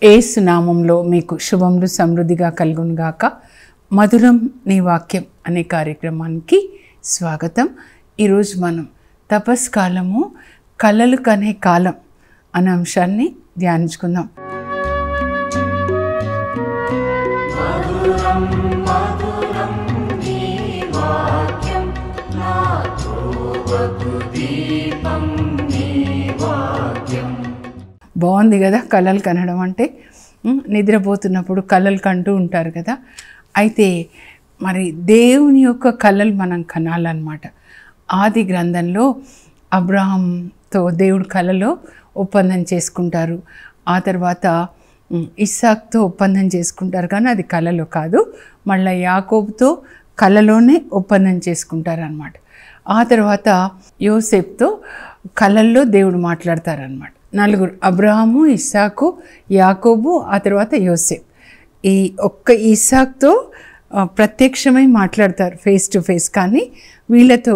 యేసు నామంలో మీకు శుభములు సమృద్ధిగా కలుగునుగాక. మధురం నీ వాక్యం అనే కార్యక్రమానికి స్వాగతం. ఈరోజు మనం తపస్కాలము, కలలు కనే కాలం అనే అంశాన్ని ధ్యానించుకుందాం. బాగుంది కదా, కలలు కనడం అంటే. నిద్రపోతున్నప్పుడు కలలు కంటూ ఉంటారు కదా. అయితే మరి దేవుని యొక్క కలలు మనం కనాలన్నమాట. ఆది గ్రంథంలో అబ్రహాంతో దేవుడు కలలో ఒప్పందం చేసుకుంటారు. ఆ తర్వాత ఇస్సాక్తో ఒప్పందం చేసుకుంటారు, కానీ అది కలలో కాదు. మళ్ళీ యాకోబుతో కలలోనే ఒప్పందం చేసుకుంటారు అన్నమాట. ఆ తర్వాత యోసేపుతో కలల్లో దేవుడు మాట్లాడతారనమాట. నలుగురు, అబ్రహాము, ఇస్సాకు, యాకోబు, ఆ తర్వాత యోసేపు. ఈ ఒక్క ఇస్సాక్తో ప్రత్యక్షమై మాట్లాడతారు ఫేస్ టు ఫేస్. కానీ వీళ్ళతో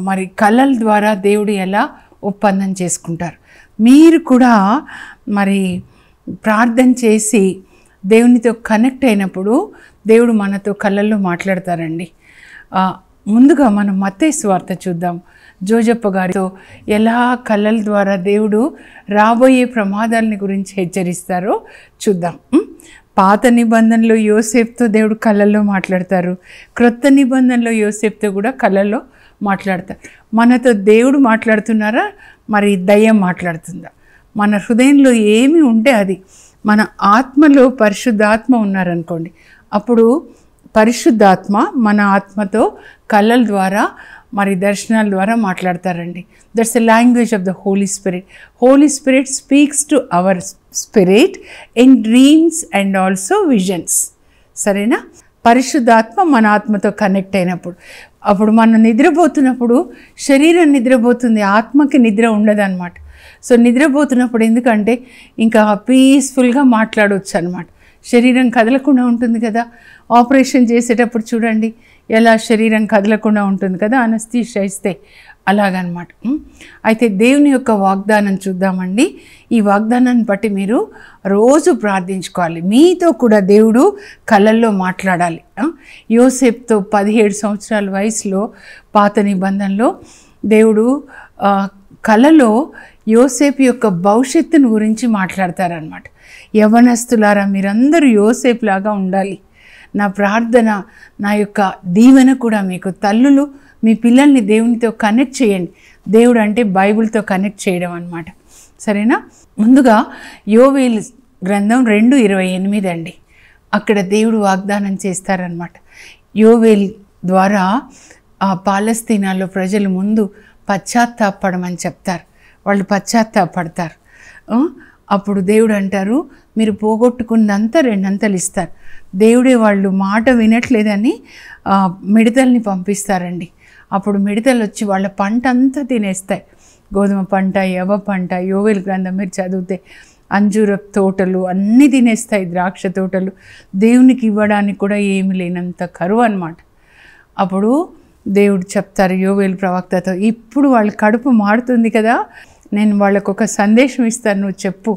మరి కలల ద్వారా దేవుడు ఎలా ఒప్పందం చేసుకుంటారు. మీరు కూడా మరి ప్రార్థన చేసి దేవునితో కనెక్ట్ అయినప్పుడు దేవుడు మనతో కలల్లో మాట్లాడతారండి. ముందుగా మనం మత్తయి సువార్త చూద్దాం. జోజప్ప గారితో ఎలా కళల ద్వారా దేవుడు రాబోయే ప్రమాదాలని గురించి హెచ్చరిస్తారో చూద్దాం. పాత నిబంధనలో యోసేపుతో దేవుడు కళల్లో మాట్లాడతారు. క్రొత్త నిబంధనలో యోసేపుతో కూడా కళల్లో మాట్లాడతారు. మనతో దేవుడు మాట్లాడుతున్నారా, మరి దయ్యం మాట్లాడుతుందా? మన హృదయంలో ఏమి ఉంటే అది, మన ఆత్మలో పరిశుద్ధాత్మ ఉన్నారనుకోండి, అప్పుడు పరిశుద్ధాత్మ మన ఆత్మతో కళల ద్వారా మరి దర్శనాల ద్వారా మాట్లాడతారండి. That's a language of the holy spirit. Holy spirit speaks to our spirit in dreams and also visions. సరేనా? పరిశుద్ధాత్మ మన ఆత్మతో కనెక్ట్ అయినప్పుడు, అప్పుడు మనం నిద్రపోతున్నప్పుడు శరీరం నిద్రపోతుంది, ఆత్మకి నిద్ర ఉండదన్నమాట. సో నిద్రపోతున్నప్పుడు ఎందుకంటే ఇంకా పీస్ఫుల్గా మాట్లాడవచ్చు అనమాట. శరీరం కదలకుండా ఉంటుంది కదా. ఆపరేషన్ చేసేటప్పుడు చూడండి ఎలా శరీరం కదలకుండా ఉంటుంది కదా, అనస్థీషియా ఇస్తే, అలాగనమాట. అయితే దేవుని యొక్క వాగ్దానం చూద్దామండి. ఈ వాగ్దానాన్ని బట్టి మీరు రోజు ప్రార్థించుకోవాలి. మీతో కూడా దేవుడు కళల్లో మాట్లాడాలి. యోసేపుతో 17 సంవత్సరాల వయసులో పాత నిబంధనలో దేవుడు కళలో యోసేపు యొక్క భవిష్యత్తును గురించి మాట్లాడతారనమాట. యవనస్తులారా, మీరందరూ యోసేపులాగా ఉండాలి. నా ప్రార్థన, నా యొక్క దీవెన కూడా మీకు. తల్లులు మీ పిల్లల్ని దేవునితో కనెక్ట్ చేయండి. దేవుడు అంటే బైబిల్తో కనెక్ట్ చేయడం అన్నమాట. సరేనా? ముందుగా యోవేలు గ్రంథం 2:28 అండి. అక్కడ దేవుడు వాగ్దానం చేస్తారనమాట. యోవేలు ద్వారా పాలస్తీనాలో ప్రజలు ముందు పశ్చాత్తాపడమని చెప్తారు. వాళ్ళు పశ్చాత్తాపడతారు. అప్పుడు దేవుడు అంటారు, మీరు పోగొట్టుకున్నంత 2 అంతలు ఇస్తారు. దేవుడే వాళ్ళు మాట వినట్లేదని మిడతల్ని పంపిస్తారండి. అప్పుడు మిడతలు వచ్చి వాళ్ళ పంట అంతా తినేస్తాయి. గోధుమ పంట, యవ పంట, యోవేలు గ్రంథం మీరు చదివితే అంజూర తోటలు అన్నీ తినేస్తాయి, ద్రాక్ష తోటలు. దేవునికి ఇవ్వడానికి కూడా ఏమి లేనంత కరువు అన్నమాట. అప్పుడు దేవుడు చెప్తారు యోవేలు ప్రవక్తతో, ఇప్పుడు వాళ్ళ కడుపు మారుతుంది కదా, నేను వాళ్ళకు ఒక సందేశం ఇస్తాను, నువ్వు చెప్పు.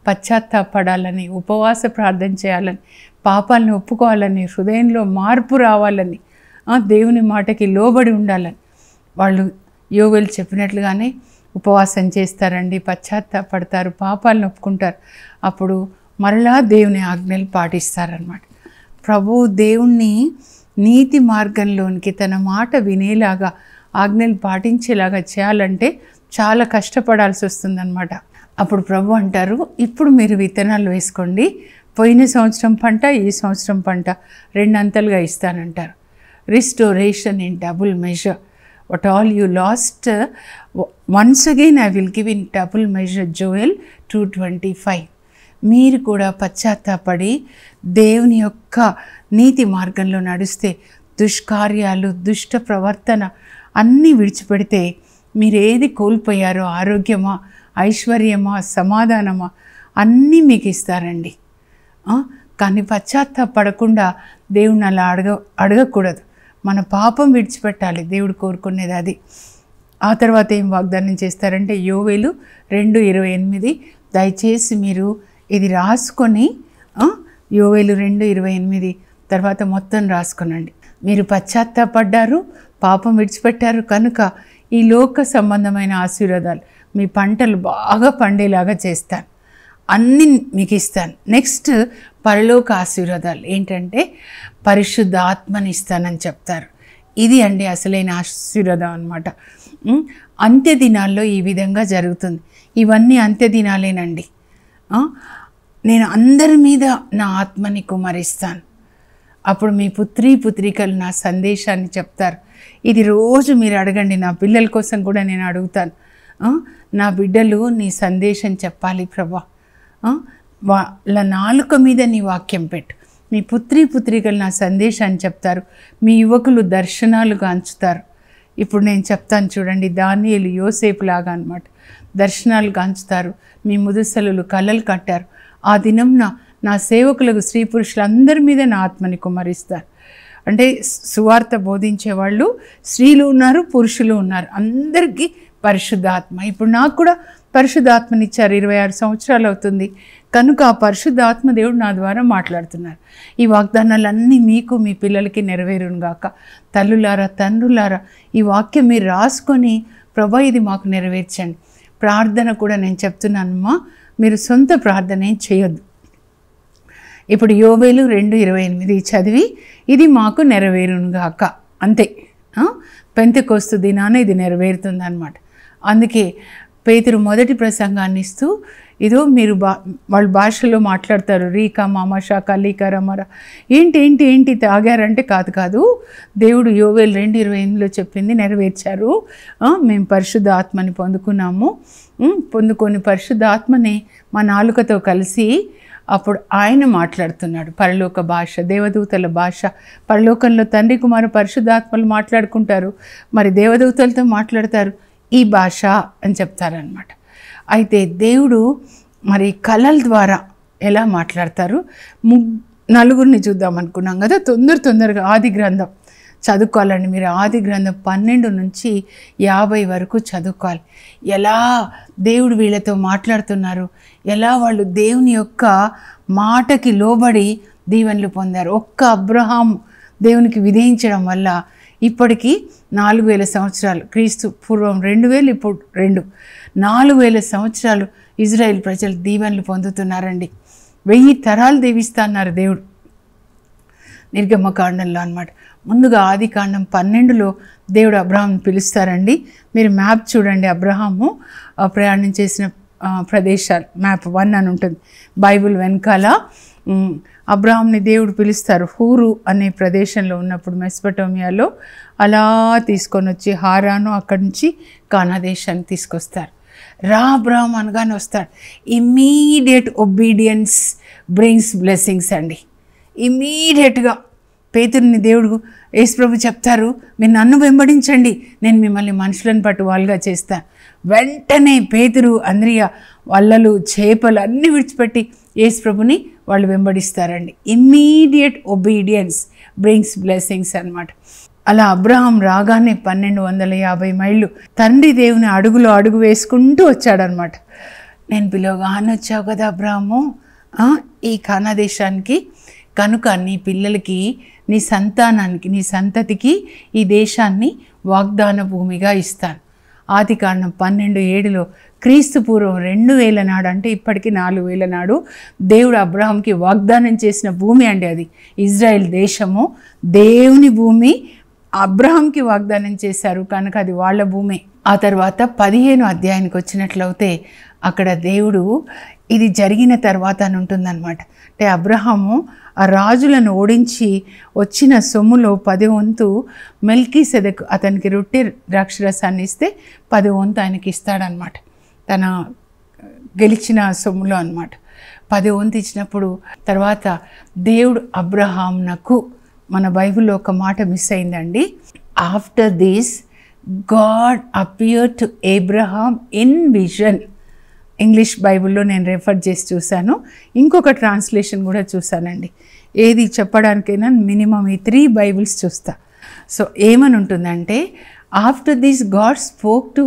పశ్చాత్తాపడాలని, ఉపవాస ప్రార్థన చేయాలని, పాపాలను ఒప్పుకోవాలని, హృదయంలో మార్పు రావాలని, దేవుని మాటకి లోబడి ఉండాలని. వాళ్ళు యోవేలు చెప్పినట్లుగానే ఉపవాసం చేస్తారండి, పశ్చాత్తాపడతారు, పాపాలను ఒప్పుకుంటారు. అప్పుడు మరలా దేవుని ఆజ్ఞలు పాటిస్తారనమాట. ప్రభువు దేవుణ్ణి నీతి మార్గంలోనికి తన మాట వినేలాగా, ఆజ్ఞలు పాటించేలాగా చేయాలంటే చాలా కష్టపడాల్సి వస్తుందన్నమాట. అప్పుడు ప్రభు అంటారు, ఇప్పుడు మీరు విత్తనాలు వేసుకోండి, పోయిన సంవత్సరం పంట, ఈ సంవత్సరం పంట 2 అంతలుగా ఇస్తానంటారు. Restoration in double measure. What all you lost once again I will give in double measure. Joel 2:25. మీరు కూడా పశ్చాత్తాపడి దేవుని యొక్క నీతి మార్గంలో నడిస్తే, దుష్కార్యాలు, దుష్ట ప్రవర్తన అన్నీ విడిచిపెడితే, మీరు ఏది కోల్పోయారో, ఆరోగ్యమా, ఐశ్వర్యమా, సమాధానమా, అన్నీ మీకు ఇస్తారండి. కానీ పశ్చాత్తాపడకుండా దేవుని అలా అడగకూడదు. మన పాపం విడిచిపెట్టాలి. దేవుడు కోరుకునేది అది. ఆ తర్వాత ఏం వాగ్దానం చేస్తారంటే యోవేలు 2:28 దయచేసి మీరు ఇది రాసుకొని యోవేలు 2:28 తర్వాత మొత్తం రాసుకొనండి. మీరు పశ్చాత్తాపడ్డారు, పాపం విడిచిపెట్టారు కనుక ఈ లోక సంబంధమైన ఆశీర్వాదాలు మీ పంటలు బాగా పండేలాగా చేస్తాను, అన్నీ మీకు ఇస్తాను. నెక్స్ట్ పరలోక ఆశీర్వాదాలు ఏంటంటే పరిశుద్ధ ఆత్మని ఇస్తానని చెప్తారు. ఇది అండి అసలైన ఆశీర్వాదం అన్నమాట. అంత్య దినాల్లో ఈ విధంగా జరుగుతుంది. ఇవన్నీ అంత్య దినాలేనండి. నేను అందరి మీద నా ఆత్మని కుమ్మరిస్తాను. అప్పుడు మీ పుత్రికలు నా సందేశాన్ని చెప్తారు. ఇది రోజు మీరు అడగండి. నా పిల్లల కోసం కూడా నేను అడుగుతాను. నా బిడ్డలు నీ సందేశం చెప్పాలి ప్రభా, వాళ్ళ నాలుక మీద నీ వాక్యం పెట్టు. మీ పుత్రికలు నా సందేశాన్ని చెప్తారు. మీ యువకులు దర్శనాలు గాంచుతారు. ఇప్పుడు నేను చెప్తాను చూడండి, దానియేలు యోసేపు లాగా అన్నమాట. దర్శనాలు గాంచుతారు. మీ ముదుసలు కలలు కట్టారు. ఆ దినం నా సేవకులకు స్త్రీ పురుషులందరి మీద నా ఆత్మని కుమ్మరిస్తారు. అంటే సువార్త బోధించే వాళ్ళు స్త్రీలు ఉన్నారు, పురుషులు ఉన్నారు, అందరికీ పరిశుద్ధాత్మ. ఇప్పుడు నాకు కూడా పరిశుద్ధాత్మనిచ్చారు. 26 సంవత్సరాలు అవుతుంది కనుక ఆ పరిశుద్ధాత్మ దేవుడు నా ద్వారా మాట్లాడుతున్నారు. ఈ వాగ్దానాలన్నీ మీకు మీ పిల్లలకి నెరవేరునుగాక. తల్లులారా, తండ్రులారా, ఈ వాక్యం మీరు రాసుకొని ప్రభా ఇది మాకు నెరవేర్చండి. ప్రార్థన కూడా నేను చెప్తున్నానమ్మా, మీరు సొంత ప్రార్థన ఏం చేయొద్దు. ఇప్పుడు యోవేలు 2:28 చదివి ఇది మాకు నెరవేరునుగాక అంతే. పెంతెకొస్తు దినాన ఇది నెరవేరుతుంది అన్నమాట. అందుకే పేతురు మొదటి ప్రసంగాన్ని ఇస్తూ ఇదో మీరు వాళ్ళ భాషలో మాట్లాడతారు. రీకా మామషా కలీకా రమర ఏంటి తాగారంటే కాదు, దేవుడు యోవేలు 2:28 చెప్పింది నెరవేర్చారు. మేము పరిశుద్ధ ఆత్మని పొందుకున్నాము. పొందుకొని పరిశుద్ధ ఆత్మని మా నాలుకతో కలిసి అప్పుడు ఆయన మాట్లాడుతున్నాడు. పరలోక భాష, దేవదూతల భాష. పరలోకంలో తండ్రి కుమార పరిశుద్ధాత్మలు మాట్లాడుకుంటారు, మరి దేవదూతలతో మాట్లాడతారు. ఈ భాష అని చెప్తారనమాట. అయితే దేవుడు మరి కళల ద్వారా ఎలా మాట్లాడతారు, నలుగురిని చూద్దాం అనుకున్నాం కదా. తొందరగా ఆది గ్రంథం చదువుకోవాలండి. మీరు ఆది గ్రంథం 12 నుంచి 50 వరకు చదువుకోవాలి. ఎలా దేవుడు వీళ్ళతో మాట్లాడుతున్నారు, ఎలా వాళ్ళు దేవుని యొక్క మాటకి లోబడి దీవెనలు పొందారు. ఒక్క అబ్రహాం దేవునికి విధించడం వల్ల ఇప్పటికీ 4000 సంవత్సరాలు, క్రీస్తు పూర్వం 2000, ఇప్పుడు 4000 సంవత్సరాలు ఇజ్రాయెల్ ప్రజలు దీవెనలు పొందుతున్నారండి. 1000 తరాలు దీవిస్తున్నారు దేవుడు నిర్గమకాండంలో అన్నమాట. ముందుగా ఆది కాండం 12లో దేవుడు అబ్రహాంని పిలుస్తారండి. మీరు మ్యాప్ చూడండి, అబ్రహాము ప్రయాణం చేసిన ప్రదేశాలు మ్యాప్ 1 అని ఉంటుంది బైబిల్ వెనకాల. అబ్రహాంని దేవుడు పిలుస్తారు. హూరు అనే ప్రదేశంలో ఉన్నప్పుడు మెసొపొటేమియాలో అలా తీసుకొని వచ్చి హారాను, అక్కడి నుంచి కానా దేశాన్ని తీసుకొస్తారు. రా అబ్రహాం అనగానే వస్తాడు. ఇమ్మీడియట్ ఒబీడియన్స్ బ్రింగ్స్ బ్లెస్సింగ్స్ అండి. ఇమ్మీడియట్గా పేతురుని దేవుడు యేసుప్రభు చెప్తారు, మీరు నన్ను వెంబడించండి, నేను మిమ్మల్ని మనుషులను పట్టు వాళ్ళుగా చేస్తాను. వెంటనే పేతురు, అంద్రియ, వల్లలు, చేపలు అన్నీ విడిచిపెట్టి యేసుప్రభుని వాళ్ళు వెంబడిస్తారండి. ఇమ్మీడియట్ ఒబీడియన్స్ బ్రింగ్స్ బ్లెస్సింగ్స్ అన్నమాట. అలా అబ్రహాం రాగానే 1250 మైళ్ళు తండ్రి దేవుని అడుగులో అడుగు వేసుకుంటూ వచ్చాడనమాట. నేను పిలవగానే వచ్చావు కదా అబ్రహాము ఈ కానా దేశానికి, కనుక నీ పిల్లలకి, నీ సంతానానికి, నీ సంతతికి ఈ దేశాన్ని వాగ్దాన భూమిగా ఇస్తాను. ఆది కాండం 12:7లో క్రీస్తు పూర్వం 2000 నాడు, అంటే ఇప్పటికీ 4000 నాడు దేవుడు అబ్రహాంకి వాగ్దానం చేసిన భూమి అండి అది. ఇజ్రాయెల్ దేశము దేవుని భూమి అబ్రహాంకి వాగ్దానం చేశారు కనుక అది వాళ్ళ భూమే. ఆ తర్వాత 15వ అధ్యాయానికి వచ్చినట్లయితే అక్కడ దేవుడు ఇది జరిగిన తర్వాత అని ఉంటుందన్నమాట. అంటే అబ్రహాము ఆ రాజులను ఓడించి వచ్చిన సొమ్ములో 10వ వంతు మెల్కీసెదెకు అతనికి రొట్టె ద్రాక్షరసాన్ని ఇస్తే 10వ వంతు ఆయనకి ఇస్తాడనమాట. తన గెలిచిన సొమ్ములో అనమాట 10వ వంతు ఇచ్చినప్పుడు తర్వాత దేవుడు అబ్రహాంనకు, మన బైబిల్లో ఒక మాట మిస్ అయిందండి. After this God appeared to Abraham in vision. English బైబిల్లో నేను రెఫర్ చేసి చూశాను, ఇంకొక ట్రాన్స్లేషన్ కూడా చూశానండి. ఏది చెప్పడానికైనా మినిమం ఈ 3 బైబిల్స్ చూస్తా. సో ఏమని ఉంటుందంటే, after this God spoke to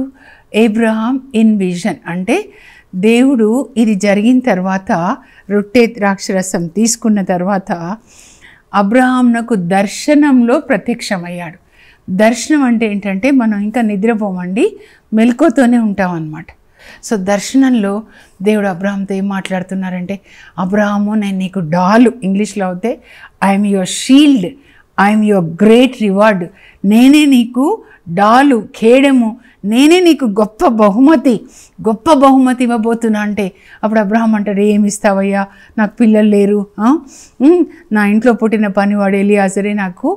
Abraham in vision. అంటే దేవుడు ఇది జరిగిన తర్వాత, రొట్టె ద్రాక్షరసం తీసుకున్న తర్వాత అబ్రహాంనకు దర్శనంలో ప్రత్యక్షమయ్యాడు. దర్శనం అంటే ఏంటంటే మనం ఇంకా నిద్రపోమండి, మెలకువతోనే ఉంటాం అన్నమాట. సో దర్శనంలో దేవుడు అబ్రహాంతో ఏం మాట్లాడుతున్నారంటే, అబ్రహాము నేను నీకు డాలు, ఇంగ్లీష్లో అయితే I'm your shield, I'm your great reward, నేనే నీకు డాలు, ఖేడము, నేనే నీకు గొప్ప బహుమతి ఇవ్వబోతున్నా. అంటే అప్పుడు అబ్రహాం అంటాడు, ఏమి ఇస్తావయ్యా, నాకు పిల్లలు లేరు, నా ఇంట్లో పుట్టిన పనివాడు ఎలియాజరే నాకు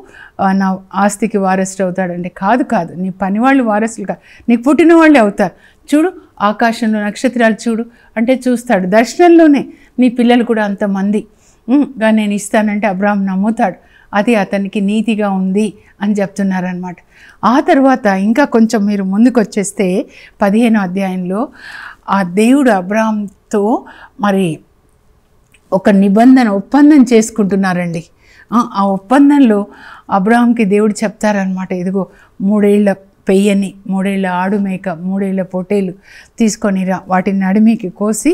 నా ఆస్తికి వారసుడు అవుతాడంటే, కాదు నీ పనివాళ్ళు వారసులు కాదు, నీకు పుట్టిన వాళ్ళే అవుతారు. చూడు ఆకాశంలో నక్షత్రాలు చూడు అంటే చూస్తాడు. దర్శనంలోనే నీ పిల్లలు కూడా అంతమందిగా నేను ఇస్తానంటే అబ్రహాం నమ్ముతాడు. అది అతనికి నీతిగా ఉంది అని చెప్తున్నారనమాట. ఆ తర్వాత ఇంకా కొంచెం మీరు ముందుకు వచ్చేస్తే 15వ అధ్యాయంలో ఆ దేవుడు అబ్రహాంతో మరి ఒక ఒప్పందం చేసుకుంటున్నారండి. ఆ ఒప్పందంలో అబ్రహాంకి దేవుడు చెప్తారనమాట, ఇదిగో 3 ఏళ్ల పెయ్యని, 3 ఏళ్ల ఆడు మేక, 3 ఏళ్ల పొట్టేలు తీసుకొని రా, వాటిని నడిమికి కోసి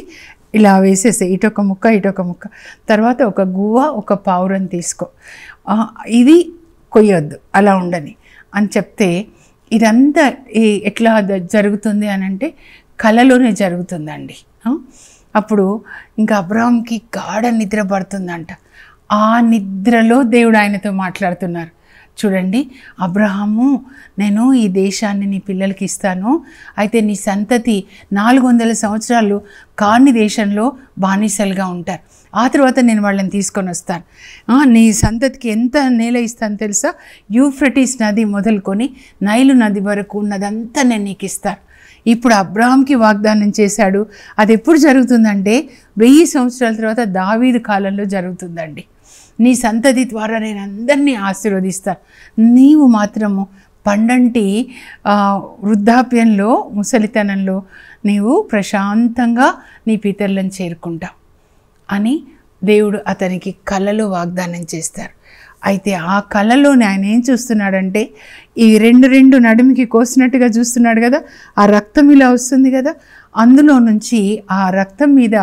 ఇలా వేసేసి ఇటొక ముక్క, తర్వాత ఒక గువ్వ, ఒక పావురం తీసుకో, ఇది కొయ్యొద్దు, అలా ఉండని అని చెప్తే, ఇదంతా ఎట్లా జరుగుతుంది అని అంటే కలలోనే జరుగుతుందండి. అప్పుడు ఇంకా అబ్రహాంకి గాఢ నిద్ర పడుతుందంట. ఆ నిద్రలో దేవుడు ఆయనతో మాట్లాడుతున్నారు. చూడండి అబ్రహాము, నేను ఈ దేశాన్ని నీ పిల్లలకి ఇస్తాను, అయితే నీ సంతతి 400 సంవత్సరాలు కాని దేశంలో బానిసలుగా ఉంటారు, ఆ తర్వాత నేను వాళ్ళని తీసుకొని వస్తాను, నీ సంతతికి ఎంత నేల ఇస్తాను తెలుసా, యూఫ్రటీస్ నది మొదలుకొని నైలు నది వరకు ఉన్నదంతా నేను నీకు ఇస్తాను. ఇప్పుడు అబ్రహాంకి వాగ్దానం చేశాడు. అది ఎప్పుడు జరుగుతుందంటే 1000 సంవత్సరాల తర్వాత దావీదు కాలంలో జరుగుతుందండి. నీ సంతతి ద్వారా నేను అందరినీ ఆశీర్వదిస్తాను, నీవు మాత్రము పండంటి వృద్ధాప్యంలో, ముసలితనంలో నీవు ప్రశాంతంగా నీ పితరులను చేరుకుంటావు అని దేవుడు అతనికి కలలో వాగ్దానం చేస్తారు. అయితే ఆ కళలోనే ఆయన ఏం చూస్తున్నాడంటే, ఈ రెండు నడుమికి కోసినట్టుగా చూస్తున్నాడు కదా, ఆ రక్తం ఇలా వస్తుంది కదా, అందులో నుంచి ఆ రక్తం మీద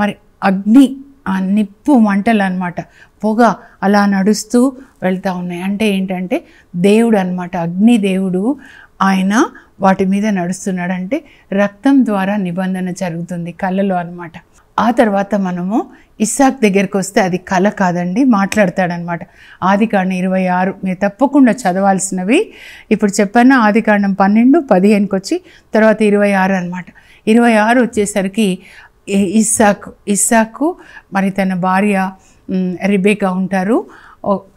మరి అగ్ని, ఆ నిప్పు మంటలు అన్నమాట, పొగ అలా నడుస్తూ వెళ్తూ ఉన్నాయి. అంటే ఏంటంటే దేవుడు అన్నమాట, అగ్ని దేవుడు, ఆయన వాటి మీద నడుస్తున్నాడంటే రక్తం ద్వారా నిబంధన జరుగుతుంది కళ్ళలో అన్నమాట. ఆ తర్వాత మనము ఇస్సాక్ దగ్గరికి వస్తే అది కళ కాదండి, మాట్లాడతాడనమాట. ఆదికాండం 26 మీరు తప్పకుండా చదవాల్సినవి. ఇప్పుడు చెప్పాను ఆదికాండం 12-15కి వచ్చి తర్వాత 26 అనమాట. 26 వచ్చేసరికి ఇస్సాకు మరి తన భార్య రెబెకా ఉంటారు.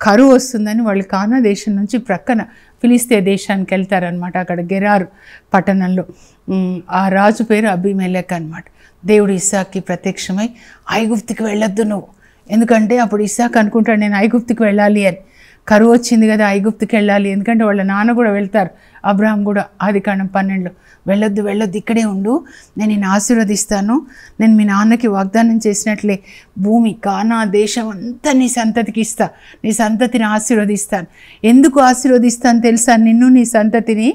కరువు వస్తుందని వాళ్ళు కానా దేశం నుంచి ప్రక్కన ఫిలిస్తే దేశానికి వెళ్తారనమాట. అక్కడ గెరారు పట్టణంలో ఆ రాజు పేరు అబీమెలెక్ అనమాట. దేవుడు ఇస్సాక్కి ప్రత్యక్షమై ఐగుప్తుకి వెళ్ళొద్దు నువ్వు, ఎందుకంటే అప్పుడు ఇస్సాక్ అనుకుంటాడు నేను ఐగుప్తుకి వెళ్ళాలి అని. కరువు వచ్చింది కదా ఐగుప్తుకి వెళ్ళాలి, ఎందుకంటే వాళ్ళ నాన్న కూడా వెళ్తారు, అబ్రహాం కూడా. ఆదికాండం 12 వెళ్ళొద్దు ఇక్కడే ఉండు, నేను నిన్ను ఆశీర్వదిస్తాను, నేను మీ నాన్నకి వాగ్దానం చేసినట్లే భూమి కానా దేశం అంతా నీ సంతతికి ఇస్తా, నీ సంతతిని ఆశీర్వదిస్తాను. ఎందుకు ఆశీర్వదిస్తాను తెలుసా నిన్ను, నీ సంతతిని?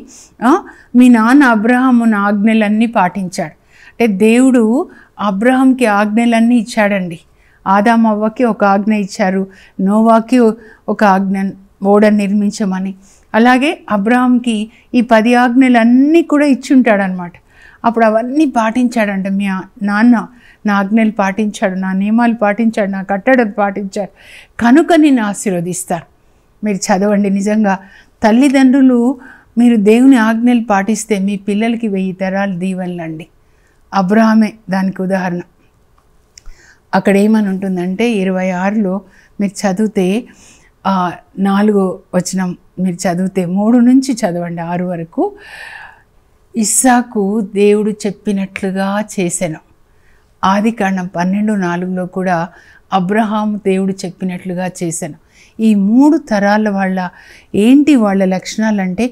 మీ నాన్న అబ్రహాము నా ఆజ్ఞలన్నీ పాటించాడు. అంటే దేవుడు అబ్రహాంకి ఆజ్ఞలన్నీ ఇచ్చాడండి. ఆదాము అవ్వకి ఒక ఆజ్ఞ ఇచ్చారు, నోవాకి ఒక ఆజ్ఞ, ఓడను నిర్మించమని. అలాగే అబ్రహాంకి ఈ 10 ఆజ్ఞలన్నీ కూడా ఇచ్చుంటాడనమాట. అప్పుడు అవన్నీ పాటించాడంట. మీ నాన్న నా ఆజ్ఞలు పాటించాడు, నా నియమాలు పాటించాడు, నా కట్టడలు పాటించాడు, కనుక నిన్ను ఆశీర్వదిస్తారు. మీరు చదవండి. నిజంగా తల్లిదండ్రులు మీరు దేవుని ఆజ్ఞలు పాటిస్తే మీ పిల్లలకి 1000 తరాలు దీవెనలండి. అబ్రహామే దానికి ఉదాహరణ. అక్కడ ఏమని ఉంటుందంటే 26లో మీరు చదివితే 4వ వచనం మీరు చదివితే 3 నుంచి చదవండి 6 వరకు. ఇస్సాకు దేవుడు చెప్పినట్లుగా చేసెను. ఆదికాండం 12:4లో కూడా అబ్రహాము దేవుడు చెప్పినట్లుగా చేసెను. ఈ 3 తరాల వాళ్ళ లక్షణాలంటే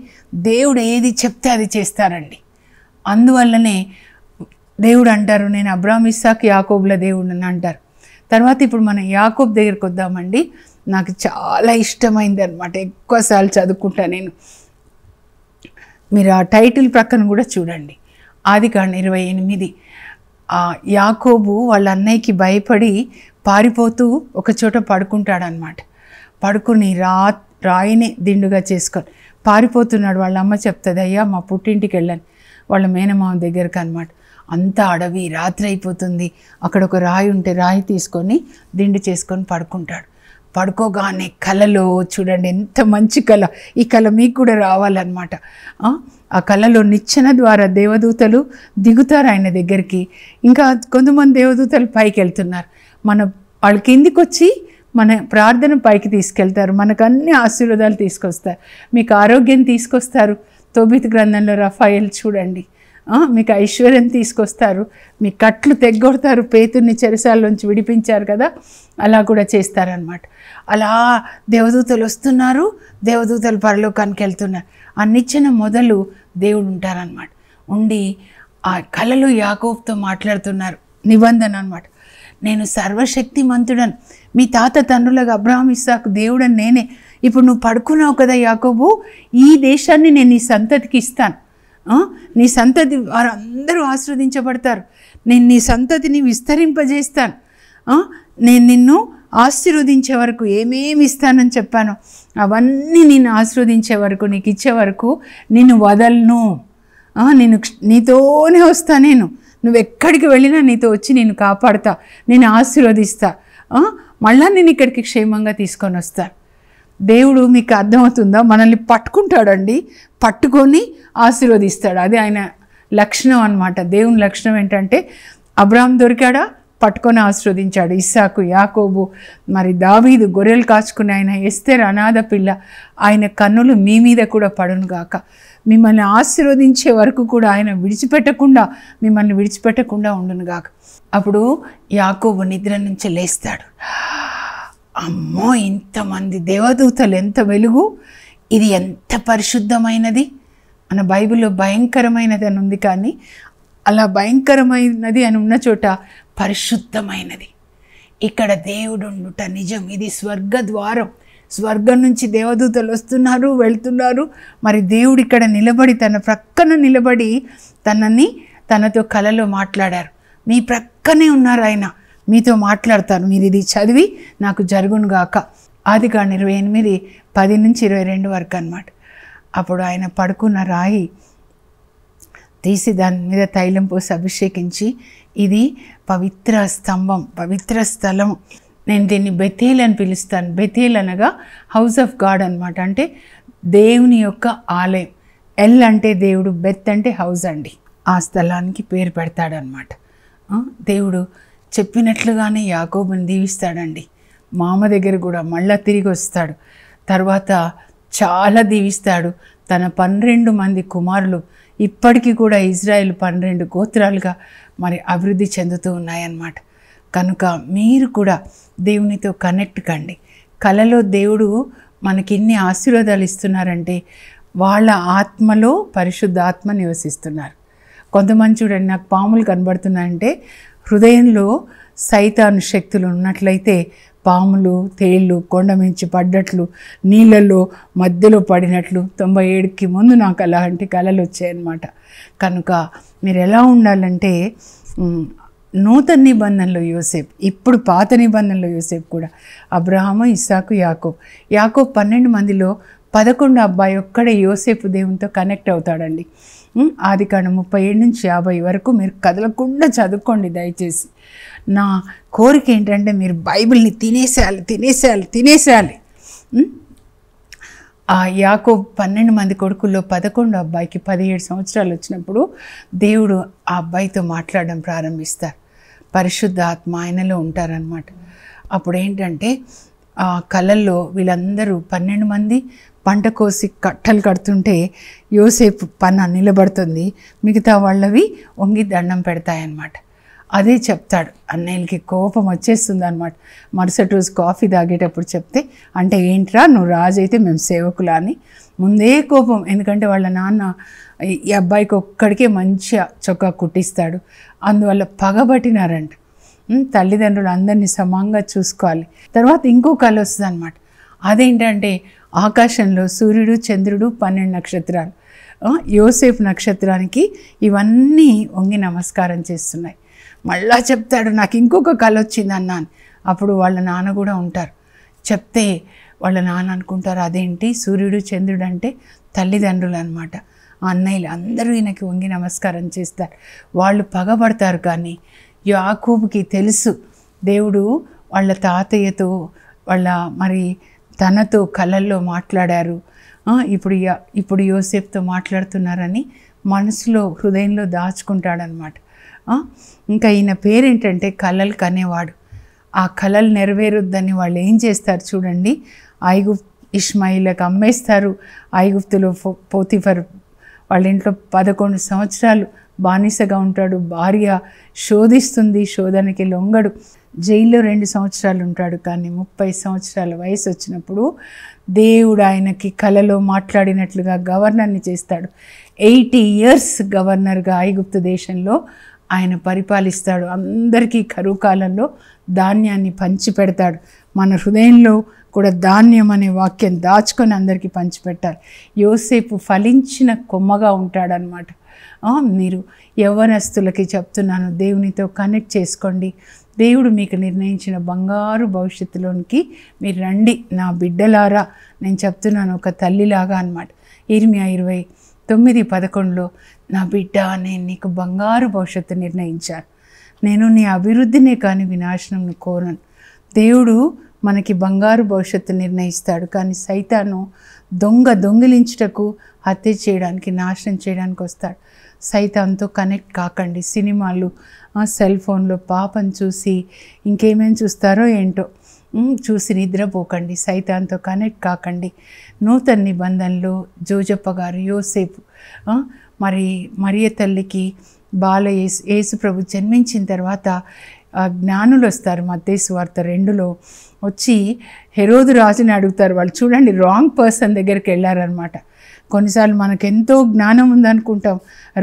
దేవుడు ఏది చెప్తే అది చేస్తారండి. అందువల్లనే దేవుడు అంటారు నేను అబ్రహాం ఇస్సాకు యాకోబుల దేవుడు అని అంటారు. తర్వాత ఇప్పుడు మనం యాకోబు దగ్గరికి వద్దామండి. నాకు చాలా ఇష్టమైంది అనమాట, ఎక్కువసార్లు చదువుకుంటా నేను. మీరు ఆ టైటిల్ ప్రక్కన కూడా చూడండి. ఆదికాండం 28. యాకోబు వాళ్ళ అన్నయ్యకి భయపడి పారిపోతూ ఒక చోట పడుకుంటాడనమాట. పడుకుని రాయిని దిండుగా చేసుకొని పారిపోతున్నాడు. వాళ్ళ అమ్మ చెప్తుంది, అయ్యా మా పుట్టింటికి వెళ్ళాను, వాళ్ళ మేనమామ దగ్గరకు అనమాట. అంతా అడవి, రాత్రి అయిపోతుంది. అక్కడ ఒక రాయి ఉంటే రాయి తీసుకొని దిండు చేసుకొని పడుకుంటాడు. పడుకోగానే కలలో చూడండి, ఎంత మంచి కళ. ఈ కళ మీకు కూడా రావాలన్నమాట. ఆ కళలో నిచ్చెన ద్వారా దేవదూతలు దిగుతారు ఆయన దగ్గరికి. ఇంకా కొంతమంది దేవదూతలు పైకి వెళ్తున్నారు. వాళ్ళ కిందికి వచ్చి మన ప్రార్థన పైకి తీసుకెళ్తారు. మనకు అన్ని ఆశీర్వాదాలు తీసుకొస్తారు. మీకు ఆరోగ్యం తీసుకొస్తారు. తోబితు గ్రంథంలో రఫాయేల్ చూడండి, మీకు ఐశ్వర్యం తీసుకొస్తారు. మీ కట్లు తెగ్గొడతారు. పేతుర్ని చెరసాల్లోంచి విడిపించారు కదా, అలా కూడా చేస్తారనమాట. అలా దేవదూతలు వస్తున్నారు, దేవదూతలు పరలోకానికి వెళ్తున్నారు. ఆ నిచ్చెన మొదలు దేవుడు ఉంటారనమాట. ఉండి ఆ కలలో యాకోబుతో మాట్లాడుతున్నారు. నిబంధన అనమాట. నేను సర్వశక్తిమంతుడను, మీ తాత తండ్రులకు అబ్రహాం ఇస్సాకు దేవుడని నేనే. ఇప్పుడు నువ్వు పడుకున్నావు కదా యాకోబు, ఈ దేశాన్ని నేను నీ సంతతికి ఇస్తాను. నీ సంతతి వారందరూ ఆశీర్వదించబడతారు. నేను నీ సంతతిని విస్తరింపజేస్తాను. నేను నిన్ను ఆశీర్వదించే వరకు ఏమేమి ఇస్తానని చెప్పాను అవన్నీ నిన్ను ఆశీర్వదించే వరకు, నీకు ఇచ్చే వరకు నిన్ను వదలను. నీతోనే వస్తా. నువ్వు ఎక్కడికి వెళ్ళినా నీతో వచ్చి నేను కాపాడుతా, నేను ఆశీర్వదిస్తా, మళ్ళా నేను ఇక్కడికి క్షేమంగా తీసుకొని వస్తాను. దేవుడు మీకు అర్థమవుతుందా? మనల్ని పట్టుకుంటాడండి, పట్టుకొని ఆశీర్వదిస్తాడు. అది ఆయన లక్షణం అన్నమాట. దేవుని లక్షణం ఏంటంటే, అబ్రహాం దొరికాడా, పట్టుకొని ఆశీర్వదించాడు. ఇస్సాకు, యాకోబు, మరి దావీదు గొర్రెలు కాచుకుని ఆయన, ఎస్తేర్ అనాథ పిల్ల, ఆయన కన్నులు మీ మీద కూడా పడును గాక. మిమ్మల్ని ఆశీర్వదించే వరకు కూడా ఆయన మిమ్మల్ని విడిచిపెట్టకుండా ఉండును గాక. అప్పుడు యాకోబు నిద్ర నుంచి లేస్తాడు. అమ్మో, ఇంతమంది దేవదూతలు, ఎంత వెలుగు, ఇది ఎంత పరిశుద్ధమైనది. మన బైబిల్లో భయంకరమైనది అని ఉంది, కానీ అలా భయంకరమైనది అని ఉన్న చోట పరిశుద్ధమైనది. ఇక్కడ దేవుడు ఉండుట నిజం. ఇది స్వర్గద్వారం. స్వర్గం నుంచి దేవదూతలు వస్తున్నారు, వెళ్తున్నారు. మరి దేవుడు ఇక్కడ నిలబడి, తన ప్రక్కన నిలబడి తనతో కలలో మాట్లాడారు. మీ ప్రక్కనే ఉన్నారు ఆయన, మీతో మాట్లాడతారు. మీరు ఇది చదివి నాకు జరుగును గాక. ఆదికాండం 28, 10 నుంచి 22 వరకు అన్నమాట. అప్పుడు ఆయన పడుకున్న రాయి తీసి దాని మీద తైలం పోసి అభిషేకించి, ఇది పవిత్ర స్తంభం, పవిత్ర స్థలం, నేను దీన్ని బెతేల్ అని పిలుస్తాను. బెతేల్ అనగా హౌస్ ఆఫ్ గాడ్ అనమాట. అంటే దేవుని యొక్క ఆలయం. ఎల్ అంటే దేవుడు, బెత్ అంటే హౌస్ అండి. ఆ స్థలానికి పేరు పెడతాడనమాట. దేవుడు చెప్పినట్లుగానే యాకోబుని దీవిస్తాడండి. మామ దగ్గర కూడా మళ్ళా తిరిగి వస్తాడు. తర్వాత చాలా దీవిస్తాడు. తన 12 మంది కుమారులు ఇప్పటికీ కూడా ఇజ్రాయెల్ 12 గోత్రాలుగా మరి అభివృద్ధి చెందుతూ ఉన్నాయన్నమాట. కనుక మీరు కూడా దేవునితో కనెక్ట్ కండి. కలలో దేవుడు మనకి ఇన్ని ఆశీర్వాదాలు ఇస్తున్నారంటే వాళ్ళ ఆత్మలో పరిశుద్ధ ఆత్మ నివసిస్తున్నారు. కొంతమంది చూడండి, నాకు పాములు కనబడుతున్నాయంటే హృదయంలో సైతాను శక్తులు ఉన్నట్లయితే పాములు, తేళ్ళు కొండ మించి పడ్డట్లు, నీళ్ళల్లో మధ్యలో పడినట్లు 97కి ముందు నాకు అలాంటి కళలు వచ్చాయన్నమాట. కనుక మీరు ఎలా ఉండాలంటే, నూతన నిబంధనలో యోసేపు, ఇప్పుడు పాత నిబంధనలో యోసేపు కూడా, అబ్రహాము, ఇస్సాకు, యాకోబు 12 మందిలో 11 అబ్బాయి ఒక్కడే యోసేపు దేవునితో కనెక్ట్ అవుతాడండి. ఆదికాండం 37 నుంచి 50 వరకు మీరు కదలకుండా చదువుకోండి దయచేసి. నా కోరిక ఏంటంటే మీరు బైబిల్ని తినేసేయాలి. ఆ యాకోబు 12 మంది కొడుకుల్లో 11 అబ్బాయికి 17 సంవత్సరాలు వచ్చినప్పుడు దేవుడు ఆ అబ్బాయితో మాట్లాడడం ప్రారంభిస్తారు. పరిశుద్ధ ఆత్మ ఆయనలో ఉంటారనమాట. అప్పుడు ఏంటంటే ఆ కళల్లో వీళ్ళందరూ 12 మంది పంట కోసి కట్టలు కడుతుంటే యోసేపు పన్న నిలబడుతుంది, మిగతా వాళ్ళవి వంగి దండం పెడతాయన్నమాట. అదే చెప్తాడు. అన్నయ్యలకి కోపం వచ్చేస్తుంది అనమాట. మరుసటి రోజు కాఫీ తాగేటప్పుడు చెప్తే, అంటే ఏంట్రా నువ్వు రాజు అయితే మేము సేవకులా అని ముందే కోపం. ఎందుకంటే వాళ్ళ నాన్న ఈ అబ్బాయికి ఒక్కడికే మంచిగా చొక్కా కుట్టిస్తాడు, అందువల్ల పగబట్టినారంట. తల్లిదండ్రులు అందరినీ సమానంగా చూసుకోవాలి. తర్వాత ఇంకో కళ వస్తుంది అనమాట. అదేంటంటే ఆకాశంలో సూర్యుడు, చంద్రుడు, 12 నక్షత్రాలు, యోసేపు నక్షత్రానికి ఇవన్నీ వంగి నమస్కారం చేస్తున్నాయి. మళ్ళా చెప్తాడు, నాకు ఇంకొక కళ వచ్చింది అన్నాను. అప్పుడు వాళ్ళ నాన్న కూడా ఉంటారు. చెప్తే వాళ్ళ నాన్న అనుకుంటారు, అదేంటి సూర్యుడు చంద్రుడు అంటే తల్లిదండ్రులు అనమాట. అన్నయ్యలు అందరూ ఈయనకి వంగి నమస్కారం చేస్తారు. వాళ్ళు పగబడతారు. కానీ యాకోబుకి తెలుసు దేవుడు వాళ్ళ తాతయ్యతో మరి తనతో కళల్లో మాట్లాడారు, ఇప్పుడు యోసేపుతో మాట్లాడుతున్నారని మనసులో హృదయంలో దాచుకుంటాడనమాట. ఇంకా ఈయన పేరేంటంటే కళలు కనేవాడు. ఆ కళలు నెరవేరుద్దని వాళ్ళు ఏం చేస్తారు చూడండి, ఇష్మాయిలకు అమ్మేస్తారు. ఐగుప్తులో పోతిఫర్ వాళ్ళ ఇంట్లో 11 సంవత్సరాలు బానిసగా ఉంటాడు. భార్య శోధిస్తుంది, శోధనకి లొంగడు. జైల్లో 2 సంవత్సరాలు ఉంటాడు. కానీ 30 సంవత్సరాల వయసు వచ్చినప్పుడు దేవుడు ఆయనకి కలలో మాట్లాడినట్లుగా గవర్నర్ని చేస్తాడు. 80 years గవర్నర్గా ఐగుప్తు దేశంలో ఆయన పరిపాలిస్తాడు. అందరికీ కరువు కాలంలో ధాన్యాన్ని పంచిపెడతాడు. మన హృదయంలో కూడా ధాన్యం అనే వాక్యం దాచుకొని అందరికీ పంచిపెట్టాలి. యోసేపు ఫలించిన కొమ్మగా ఉంటాడనమాట. మీరు యవ్వనస్తులకి చెప్తున్నాను, దేవునితో కనెక్ట్ చేసుకోండి. దేవుడు మీకు నిర్ణయించిన బంగారు భవిష్యత్తులోనికి మీరు రండి నా బిడ్డలారా. నేను చెప్తున్నాను ఒక తల్లిలాగా అనమాట. ఇర్మియా 29:11 నా బిడ్డ, నేను నీకు బంగారు భవిష్యత్తు నిర్ణయించాను. నేను నీ అభివృద్ధినే కానీ వినాశనంను కోరను. దేవుడు మనకి బంగారు భవిష్యత్తు నిర్ణయిస్తాడు. కానీ సైతాను దొంగిలించుటకు, హత్య చేయడానికి, నాశనం చేయడానికి వస్తాడు. సైతాన్తో కనెక్ట్ కాకండి. సినిమాలు, సెల్ ఫోన్లో పాపం చూసి ఇంకేమేమి చూస్తారో ఏంటో చూసి నిద్రపోకండి. సైతాన్తో కనెక్ట్ కాకండి. నూతన నిబంధనలో జోజప్ప గారు, యోసేపు, మరి మరియ తల్లికి యేసు ప్రభు జన్మించిన తర్వాత జ్ఞానులు వస్తారు. మత్తయి సువార్త 2లో వచ్చి హెరోదు రాజుని అడుగుతారు. వాళ్ళు చూడండి రాంగ్ పర్సన్ దగ్గరికి వెళ్ళారనమాట. కొన్నిసార్లు మనకు ఎంతో జ్ఞానం ఉందనుకుంటాం,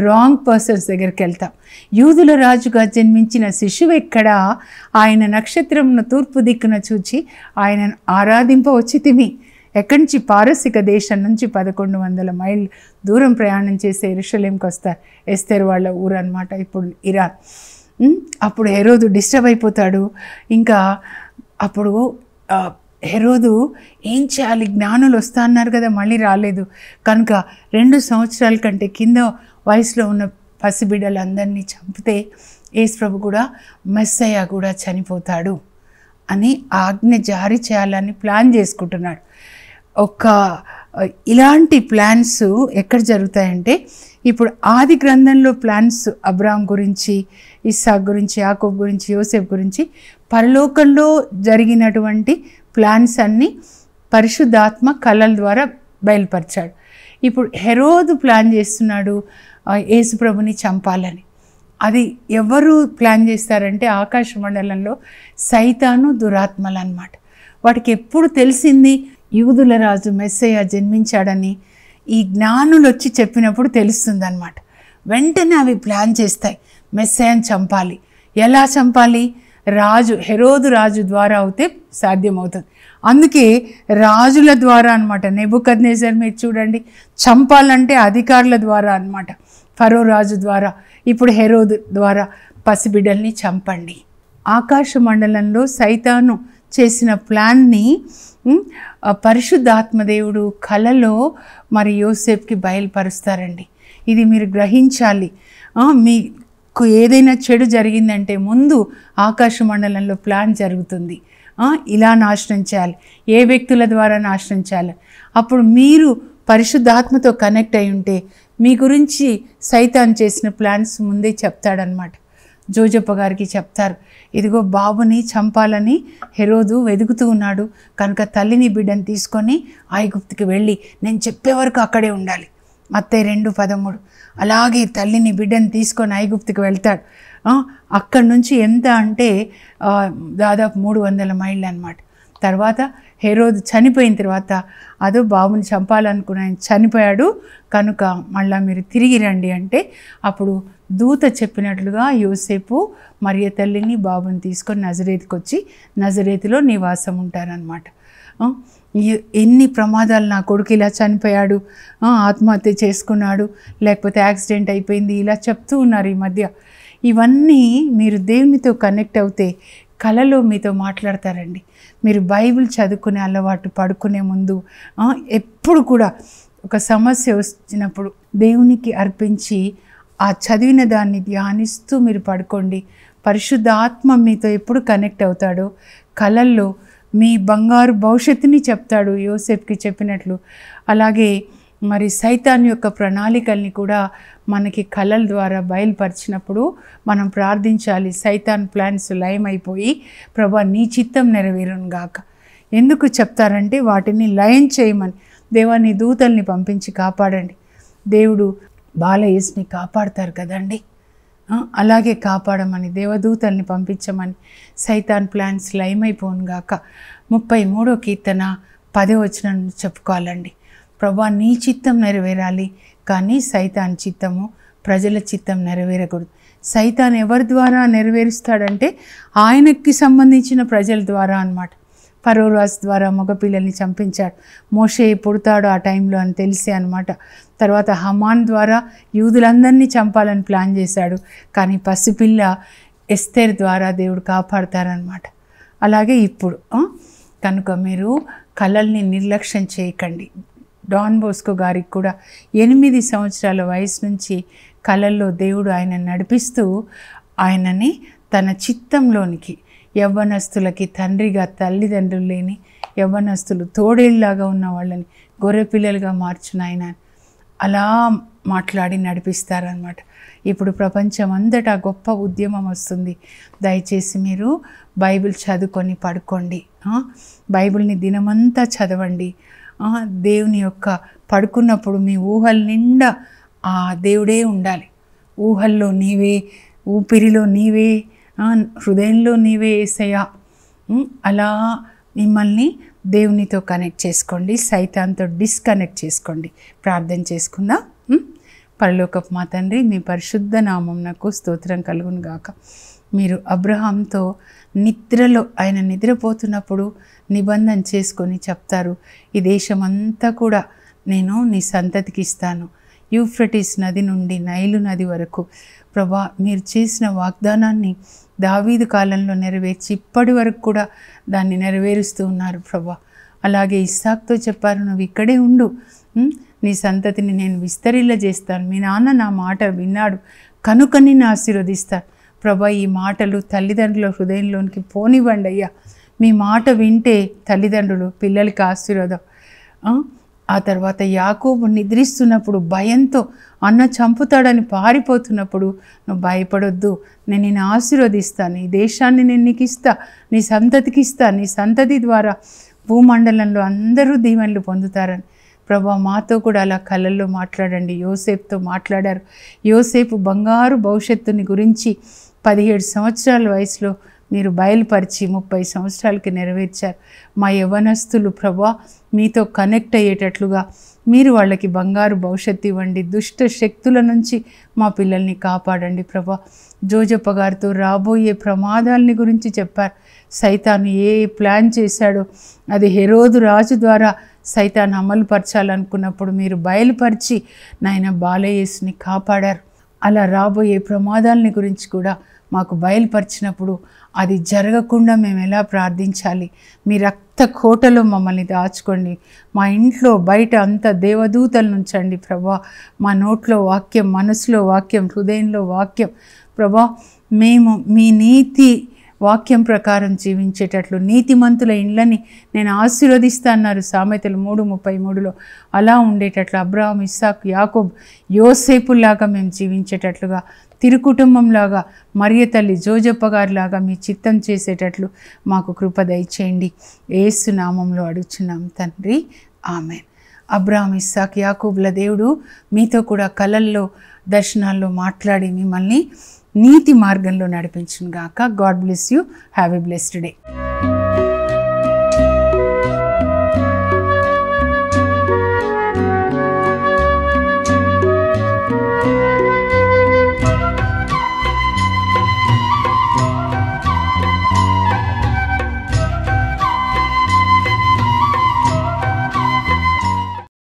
రాంగ్ పర్సన్స్ దగ్గరికి వెళ్తాం. యూదుల రాజుగా జన్మించిన శిశువు ఎక్కడా, ఆయన నక్షత్రంను తూర్పు దిక్కున చూచి ఆయన ఆరాధింపవచ్చితిమి. ఎక్కడి నుంచి? పారసిక దేశం నుంచి 1100 మైళ్ళు దూరం ప్రయాణం చేసే యెరూషలేంకి వస్తారు. ఎస్తేరు వాళ్ళ ఊరు అనమాట, ఇప్పుడు ఇరాన్. అప్పుడు హెరోదు డిస్టర్బ్ అయిపోతాడు. ఇంకా అప్పుడు హెరోదు ఏం చేయాలి, జ్ఞానులు వస్తా అన్నారు కదా, మళ్ళీ రాలేదు కనుక 2 సంవత్సరాల కంటే కింద వయసులో ఉన్న పసిబిడ్డలందరినీ చంపితే యేసు ప్రభు కూడా మెస్సయ్య కూడా చనిపోతాడు అని ఆజ్ఞ జారీ చేయాలని ప్లాన్ చేసుకుంటున్నాడు. ఇలాంటి ప్లాన్స్ ఎక్కడ జరుగుతాయంటే, ఇప్పుడు ఆది గ్రంథంలో ప్లాన్స్ అబ్రాహాం గురించి, ఇస్సాకు గురించి, యాకోబు గురించి, యోసేపు గురించి, పరలోకంలో జరిగినటువంటి ప్లాన్స్ అన్నీ పరిశుద్ధాత్మ కళల ద్వారా బయలుపరిచాడు. ఇప్పుడు హెరోదు ప్లాన్ చేస్తున్నాడు యేసు ప్రభుని చంపాలని. అది ఎవరు ప్లాన్ చేస్తారంటే ఆకాశ మండలంలో సైతాను, దురాత్మలు అన్నమాట. వాటికి ఎప్పుడు తెలిసింది యూదుల రాజు మెస్సయ్య జన్మించాడని ఈ జ్ఞానులు వచ్చి చెప్పినప్పుడు తెలుస్తుంది అన్నమాట. వెంటనే అవి ప్లాన్ చేస్తాయి, మెస్సయ్యని చంపాలి. ఎలా చంపాలి? హెరోదు రాజు ద్వారా అయితే సాధ్యమవుతుంది. అందుకే రాజుల ద్వారా అనమాట. నెబుకద్నెజర్ మీరు చూడండి, చంపాలంటే అధికారుల ద్వారా అనమాట, ఫరో రాజు ద్వారా. ఇప్పుడు హెరోదు ద్వారా పసిబిడ్డల్ని చంపండి. ఆకాశ మండలంలో సైతాను చేసిన ప్లాన్ని పరిశుద్ధాత్మదేవుడు కలలో మరి యోసేపుకి బయలుపరుస్తారండి. ఇది మీరు గ్రహించాలి. మీకు ఏదైనా చెడు జరిగిందంటే ముందు ఆకాశ మండలంలో ప్లాన్ జరుగుతుంది. ఇలా నాశనం చేయాలి, ఏ వ్యక్తుల ద్వారా నాశనం చేయాలి. అప్పుడు మీరు పరిశుద్ధాత్మతో కనెక్ట్ అయి ఉంటే మీ గురించి సైతాన్ చేసిన ప్లాన్స్ ముందే చెప్తాడనమాట. జోజప్ప గారికి చెప్తారు, ఇదిగో బాబుని చంపాలని హెరోదు వెతుకుతూ ఉన్నాడు కనుక తల్లిని బిడ్డని తీసుకొని ఐగుప్తుకి వెళ్ళి నేను చెప్పే వరకు అక్కడే ఉండాలి. మత్తయి 2:13. అలాగే తల్లిని బిడ్డని తీసుకొని ఐగుప్తుకి వెళ్తాడు. అక్కడి నుంచి ఎంత అంటే దాదాపు 300 మైళ్ళు అనమాట. తర్వాత హెరోదు చనిపోయిన తర్వాత అదో బాబుని చంపాలనుకున్న ఆయన చనిపోయాడు కనుక మళ్ళీ మీరు తిరిగి రండి అంటే అప్పుడు దూత చెప్పినట్లుగా యోసేపు మరియ తల్లిని బాబుని తీసుకొని నజరేతుకి వచ్చి నజరేతులో నివాసం ఉంటారనమాట. ఎన్ని ప్రమాదాలు, నా కొడుకు ఇలా చనిపోయాడు, ఆత్మహత్య చేసుకున్నాడు, లేకపోతే యాక్సిడెంట్ అయిపోయింది, ఇలా చెప్తూ ఉన్నారు ఈ మధ్య. ఇవన్నీ మీరు దేవునితో కనెక్ట్ అవుతే కలలో మీతో మాట్లాడతారండి. మీరు బైబిల్ చదువుకునే అలవాటు పడుకునే ముందు ఎప్పుడు కూడా ఒక సమస్య వచ్చినప్పుడు దేవునికి అర్పించి ఆ చదివిన దాన్ని ధ్యానిస్తూ మీరు పడుకోండి. పరిశుద్ధ ఆత్మ మీతో ఎప్పుడు కనెక్ట్ అవుతాడో కలల్లో మీ బంగారు భవిష్యత్తుని చెప్తాడు యోసేపుకి చెప్పినట్లు. అలాగే మరి సైతాన్ యొక్క ప్రణాళికల్ని కూడా మనకి కళల ద్వారా బయలుపరిచినప్పుడు మనం ప్రార్థించాలి. సైతాన్ ప్లాన్స్ లయమైపోయి ప్రభా నీ చిత్తం నెరవేరును గాక. ఎందుకు చెప్తారంటే వాటిని లయం చేయమని. దేవా నీ దూతల్ని పంపించి కాపాడండి. దేవుడు బాలయేసుని కాపాడతారు కదండి, అలాగే కాపాడమని దేవదూతల్ని పంపించమని. సైతాన్ ప్లాన్స్ లయమైపోను గాక. 33వ కీర్తన 10వ వచనం చెప్పుకోవాలండి. ప్రభా నీ చిత్తం నెరవేరాలి, కానీ సైతాన్ చిత్తము ప్రజల చిత్తం నెరవేరకూడదు. సైతాన్ ఎవరి ద్వారా నెరవేరుస్తాడంటే ఆయనకి సంబంధించిన ప్రజల ద్వారా అన్నమాట. ఫరో రాజు ద్వారా మగపిల్లల్ని చంపించాడు. మోషే పుడతాడు ఆ టైంలో అని తెలిసే అనమాట. తర్వాత హమాన్ ద్వారా యూదులందరినీ చంపాలని ప్లాన్ చేశాడు, కానీ పసిపిల్ల ఎస్తేర్ ద్వారా దేవుడు కాపాడతారనమాట. అలాగే ఇప్పుడు కనుక మీరు కళల్ని నిర్లక్ష్యం చేయకండి. డాన్ బోస్కో గారికి కూడా 8 సంవత్సరాల వయసు నుంచి కళల్లో దేవుడు ఆయన నడిపిస్తూ ఆయనని తన చిత్తంలోనికి, యవ్వనస్తులకి తండ్రిగా తల్లిదండ్రులు లేని యవ్వనస్తులు తోడేళ్ళలాగా ఉన్న వాళ్ళని గొర్రెపిల్లలుగా మార్చిన ఆయన అలా మాట్లాడి నడిపిస్తారనమాట. ఇప్పుడు ప్రపంచం అంతటా గొప్ప ఉద్యమం వస్తుంది. దయచేసి మీరు బైబిల్ చదువుకొని పడుకోండి. బైబిల్ని దినమంతా చదవండి. దేవుని యొక్క పడుకున్నప్పుడు మీ ఊహల నిండా ఆ దేవుడే ఉండాలి. ఊహల్లో నీవే, ఊపిరిలో నీవే, హృదయంలో నీవే యేసయ్యా. అలా మిమ్మల్ని దేవునితో కనెక్ట్ చేసుకోండి, సైతాన్తో డిస్కనెక్ట్ చేసుకోండి. ప్రార్థన చేసుకుందాం. పరలోకపు మా తండ్రి, మీ పరిశుద్ధ నామమునకు స్తోత్రం కలుగును గాక. మీరు అబ్రహాంతో నిద్రలో ఆయన నిద్రపోతున్నప్పుడు నిబంధన చేసుకొని చెప్తారు, ఈ దేశమంతా కూడా నేను నీ సంతతికి ఇస్తాను, యూఫ్రటీస్ నది నుండి నైలు నది వరకు. ప్రభా మీరు చేసిన వాగ్దానాన్ని దావీదు కాలంలో నెరవేర్చి ఇప్పటి వరకు కూడా దాన్ని నెరవేరుస్తూ ఉన్నారు ప్రభా. అలాగే ఇస్సాకుతో చెప్పారు, నువ్వు ఇక్కడే ఉండు, నీ సంతతిని నేను విస్తరిల్ల చేస్తాను, మీ నాన్న నా మాట విన్నాడు కనుక నిన్ను ఆశీర్వదిస్తాను. ప్రభా ఈ మాటలు తల్లిదండ్రుల హృదయంలోనికి పోనివ్వండి అయ్యా. మీ మాట వింటే తల్లిదండ్రులు పిల్లలకి ఆశీర్వాదం. ఆ తర్వాత యాకోబు నిద్రిస్తున్నప్పుడు భయంతో అన్న చంపుతాడని పారిపోతున్నప్పుడు నువ్వు భయపడొద్దు, నేను నిన్ను ఆశీర్వదిస్తాను, ఈ దేశాన్ని నేను నీకు ఇస్తా, నీ సంతతికి ఇస్తా, నీ సంతతి ద్వారా భూమండలంలో అందరూ దీవెనలు పొందుతారని. ప్రభా మాతో కూడా అలా కళల్లో మాట్లాడండి. యోసేపుతో మాట్లాడారు. యోసేపు బంగారు భవిష్యత్తుని గురించి 17 సంవత్సరాల వయసులో మీరు బయలుపరిచి 30 సంవత్సరాలకి నెరవేర్చారు. మా యవ్వనస్తులు ప్రభా మీతో కనెక్ట్ అయ్యేటట్లుగా మీరు వాళ్ళకి బంగారు భవిష్యత్తు ఇవ్వండి. దుష్ట శక్తుల నుంచి మా పిల్లల్ని కాపాడండి ప్రభా. జోజప్ప గారితో రాబోయే ప్రమాదాలని గురించి చెప్పారు. సైతాను ఏ ప్లాన్ చేశాడో అది హెరోదు రాజు ద్వారా సైతాను అమలుపరచాలనుకున్నప్పుడు మీరు బయలుపరిచి నాయన బాలయేసుని కాపాడారు. అలా రాబోయే ప్రమాదాలని గురించి కూడా మాకు బయలుపరిచినప్పుడు అది జరగకుండా మేము ఎలా ప్రార్థించాలి, మీ రక్త కోటలో మమ్మల్ని దాచుకోండి. మా ఇంట్లో బయట అంతా దేవదూతలు నుంచండి ప్రభా. మా నోట్లో వాక్యం, మనసులో వాక్యం, హృదయంలో వాక్యం ప్రభా. మేము మీ నీతి వాక్యం ప్రకారం జీవించేటట్లు నీతిమంతుల ఇండ్లని నేను ఆశీర్వదిస్తా అన్నారు సామెతలు 3:33లో. అలా ఉండేటట్లు అబ్రహాం, ఇస్సాకు, యాకోబు, యోసేపులాగా మేము జీవించేటట్లుగా, తిరుకుటుంబంలాగా, మరియ తల్లి జోజప్ప గారిలాగా మీ చిత్తం చేసేటట్లు మాకు కృప దయచేయండి. యేసు నామంలో అడుగుచున్నాం తండ్రి, ఆమెన్. అబ్రహాం, ఇస్సాకు, యాకోబుల దేవుడు మీతో కూడా కలల్లో, దర్శనాల్లో మాట్లాడి మిమ్మల్ని నీతి మార్గంలో నడిపించును గాక. God bless you. Have a blessed day.